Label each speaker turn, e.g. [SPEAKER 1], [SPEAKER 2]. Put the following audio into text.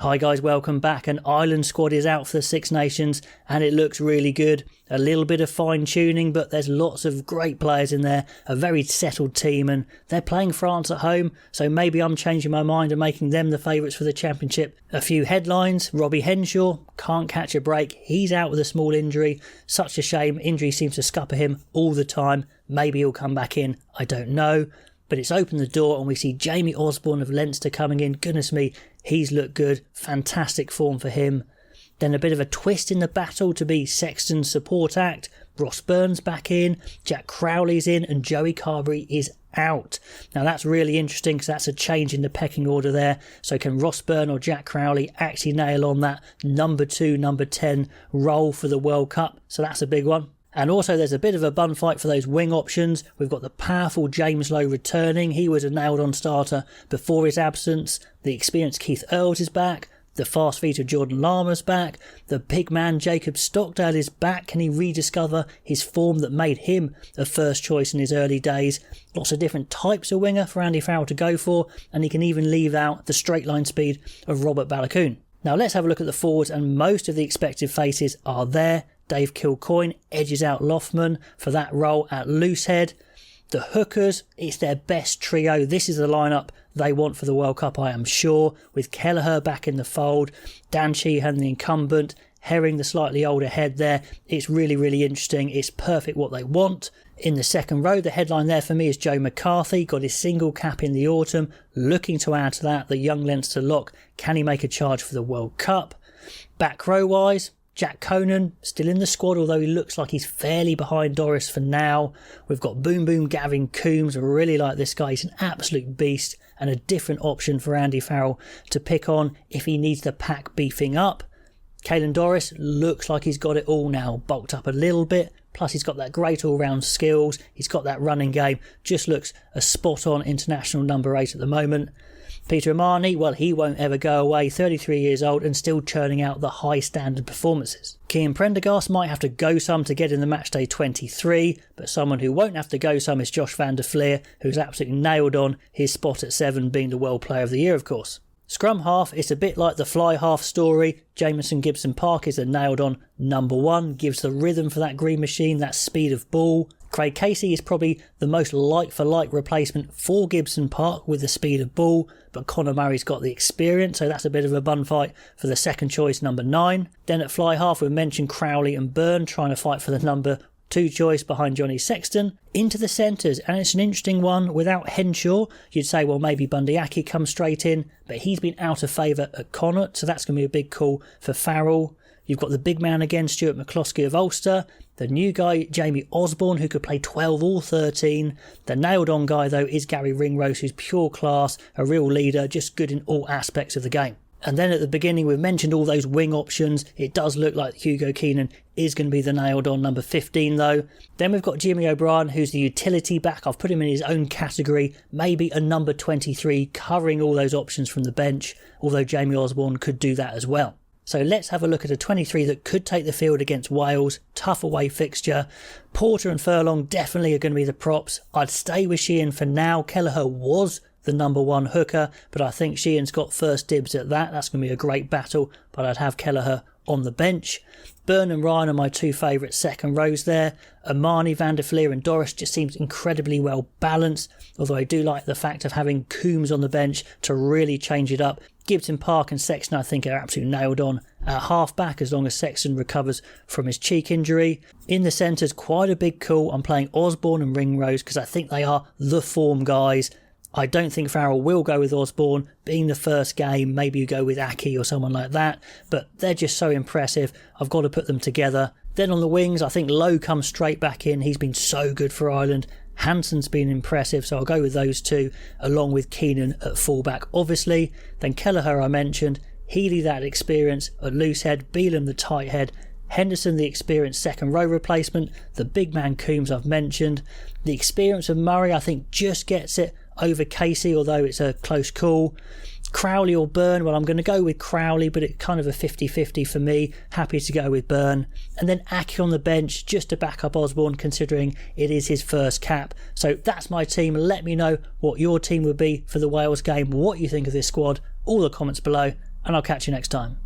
[SPEAKER 1] Hi guys, welcome back. An Ireland squad is out for the Six Nations and it looks really good. A little bit of fine tuning, but there's lots of great players in there, a very settled team, and they're playing France at home, so maybe I'm changing my mind and making them the favourites for the championship. A few headlines: Robbie Henshaw can't catch a break, he's out with a small injury. Such a shame, injury seems to scupper him all the time. Maybe he'll come back in, I don't know. But it's opened the door and we see Jamie Osborne of Leinster coming in. Goodness me, he's looked good. Fantastic form for him. Then a bit of a twist in the battle to be Sexton's support act. Ross Byrne's back in, Jack Crowley's in, and Joey Carberry is out. Now that's really interesting because that's a change in the pecking order there. So can Ross Byrne or Jack Crowley actually nail on that number 2, number 10 role for the World Cup? So that's a big one. And also there's a bit of a bun fight for those wing options. We've got the powerful James Lowe returning. He was a nailed-on starter before his absence. The experienced Keith Earls is back. The fast feet of Jordan Lama's back. The big man Jacob Stockdale is back. Can he rediscover his form that made him a first choice in his early days? Lots of different types of winger for Andy Farrell to go for. And he can even leave out the straight line speed of Robert Balakoon. Now let's have a look at the forwards, and most of the expected faces are there. Dave Kilcoyne edges out Loughman for that role at loosehead. The hookers, it's their best trio. This is the lineup they want for the World Cup, I am sure, with Kelleher back in the fold, Dan Sheehan the incumbent, Herring the slightly older head there. It's really, really interesting. It's perfect what they want. In the second row, the headline there for me is Joe McCarthy, got his single cap in the autumn, looking to add to that the young Leinster lock. Can he make a charge for the World Cup? Back row wise, Jack Conan still in the squad, although he looks like he's fairly behind Doris for now. We've got Boom Boom Gavin Coombs. I really like this guy. He's an absolute beast and a different option for Andy Farrell to pick on if he needs the pack beefing up. Caelan Doris looks like he's got it all now, bulked up a little bit. Plus he's got that great all-round skills. He's got that running game. Just looks a spot-on international number 8 at the moment. Peter Amani, well, he won't ever go away, 33 years old and still churning out the high standard performances. Cian Prendergast might have to go some to get in the matchday 23, but someone who won't have to go some is Josh van der Fleer, who's absolutely nailed on his spot at 7, being the World Player of the Year, of course. Scrum half, it's a bit like the fly half story. Jamison Gibson Park is a nailed on number 1, gives the rhythm for that green machine, that speed of ball. Craig Casey is probably the most like-for-like replacement for Gibson Park with the speed of ball, but Conor Murray's got the experience, so that's a bit of a bun fight for the second choice, number 9. Then at fly half, we mentioned Crowley and Byrne trying to fight for the number 2 choice behind Johnny Sexton. Into the centres, and it's an interesting one. Without Henshaw, you'd say, well, maybe Bundee Aki comes straight in, but he's been out of favour at Connacht, so that's going to be a big call for Farrell. You've got the big man again, Stuart McCloskey of Ulster. The new guy, Jamie Osborne, who could play 12 or 13. The nailed-on guy, though, is Gary Ringrose, who's pure class, a real leader, just good in all aspects of the game. And then at the beginning, we've mentioned all those wing options. It does look like Hugo Keenan is going to be the nailed-on number 15, though. Then we've got Jimmy O'Brien, who's the utility back. I've put him in his own category. Maybe a number 23, covering all those options from the bench, although Jamie Osborne could do that as well. So let's have a look at a 23 that could take the field against Wales. Tough away fixture. Porter and Furlong definitely are going to be the props. I'd stay with Sheehan for now. Kelleher was the number 1 hooker, but I think Sheehan's got first dibs at that. That's going to be a great battle, but I'd have Kelleher on the bench. Byrne and Ryan are my 2 favourite second rows there. Amani, van der Fleer and Doris just seems incredibly well balanced, although I do like the fact of having Coombs on the bench to really change it up. Gibson Park and Sexton I think are absolutely nailed on at half-back as long as Sexton recovers from his cheek injury. In the centres, quite a big call. I'm playing Osborne and Ringrose because I think they are the form guys. I don't think Farrell will go with Osborne. Being the first game, maybe you go with Aki or someone like that. But they're just so impressive. I've got to put them together. Then on the wings, I think Lowe comes straight back in. He's been so good for Ireland. Hanson's been impressive, so I'll go with those 2, along with Keenan at fullback, obviously. Then Kelleher I mentioned. Healy, that experience at loosehead. Beelum, the tight head. Henderson, the experienced second row replacement. The big man Coombs I've mentioned. The experience of Murray, I think, just gets it over Casey, although it's a close call. Crowley or Byrne, well, I'm going to go with Crowley, but it's kind of a 50-50 for me. Happy to go with Byrne. And then Aki on the bench just to back up Osborne, considering it is his first cap. So that's my team. Let me know what your team would be for the Wales game, what you think of this squad. All the comments below, and I'll catch you next time.